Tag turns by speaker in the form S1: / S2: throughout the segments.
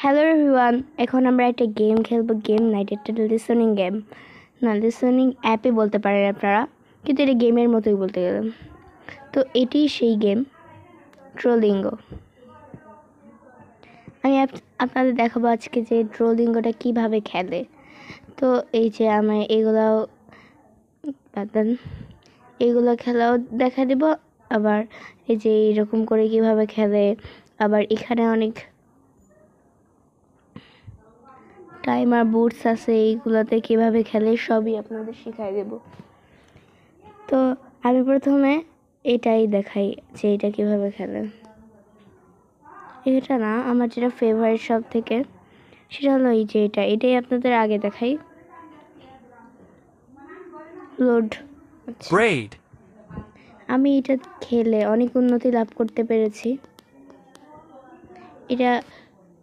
S1: Hello everyone, এখন আমরা একটা গেম খেলবো। গেম নাইট, একটা লিসনিং গেম না, লিসনিং অ্যাপে বলতে পারেন আপনারা, কিন্তু এটা গেমের মতোই বলতে গেলে। তো এটি সেই গেম ডুওলিঙ্গো। আমি আপনাদের দেখাবো আজকে যে ডুওলিঙ্গোটা কীভাবে খেলে। তো এই যে আমি এইগুলো খেলাও দেখা দেব, আবার এই যে এরকম করে কীভাবে খেলে, আবার এখানে অনেক টাইমার বুটস আছে, এইগুলোতে কীভাবে খেলে সবই আপনাদের শেখাই দেব। তো আমি প্রথমে এটাই দেখাই যে এটা কীভাবে খেলে। এটা না, আমার যেটা ফেভারিট সব থেকে সেটা হলো এই যে এটাই আপনাদের আগে দেখাই। লোড। আমি এটা খেলে অনেক উন্নতি লাভ করতে পেরেছি।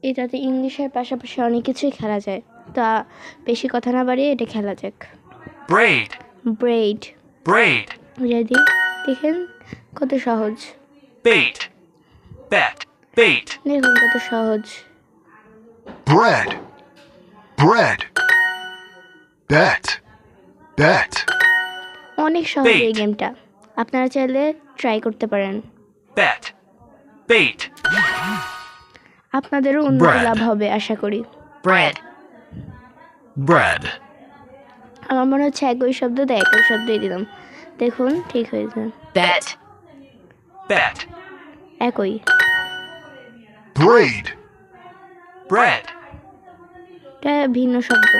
S1: এটাতে ইংলিশের পাশাপাশি অনেক কিছুই খেলা যায়। তা বেশি কথা না বাড়িয়ে এটা খেলা যাক। ব্রেড যদি দেখেন কত সহজ। দেখুন কত সহজ। অনেক সহজ এই গেমটা, আপনারা চাইলে ট্রাই করতে পারেন। আপনাদেরও উন্নতি লাভ হবে আশা করি। আমার মনে হচ্ছে একই শব্দতে একই শব্দই দিলাম। দেখুন ঠিক হয়েছে। একই। এটা ভিন্ন শব্দ।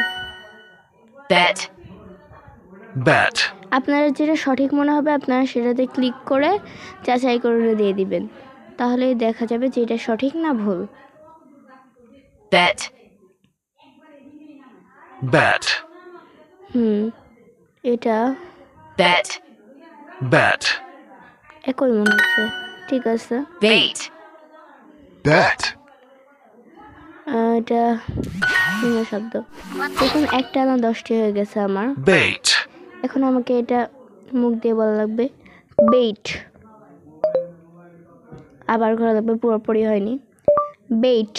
S1: আপনারা যেটা সঠিক মনে হবে আপনারা সেটাতে ক্লিক করে যাচাই করে দিয়ে দিবেন, তাহলেই দেখা যাবে যে এটা সঠিক না ভুল। এটা একই মনে হচ্ছে। ঠিক আছে, এটা ভিন্ন শব্দ। এখন একটা না 10টি হয়ে গেছে আমার। এখন আমাকে এটা মুখ দিয়ে বলা লাগবে বেইট। আবার করা লাগবে, পুরোপুরি হয়নি। বেইট।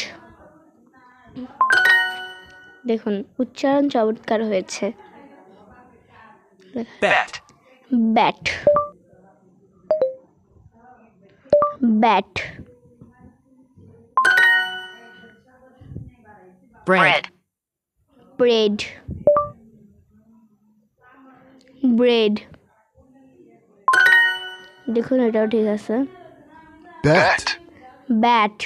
S1: দেখুন উচ্চারণ চমৎকার হয়েছে। ব্যাট। ব্রেড। দেখুন এটাও ঠিক আছে। ব্যাট।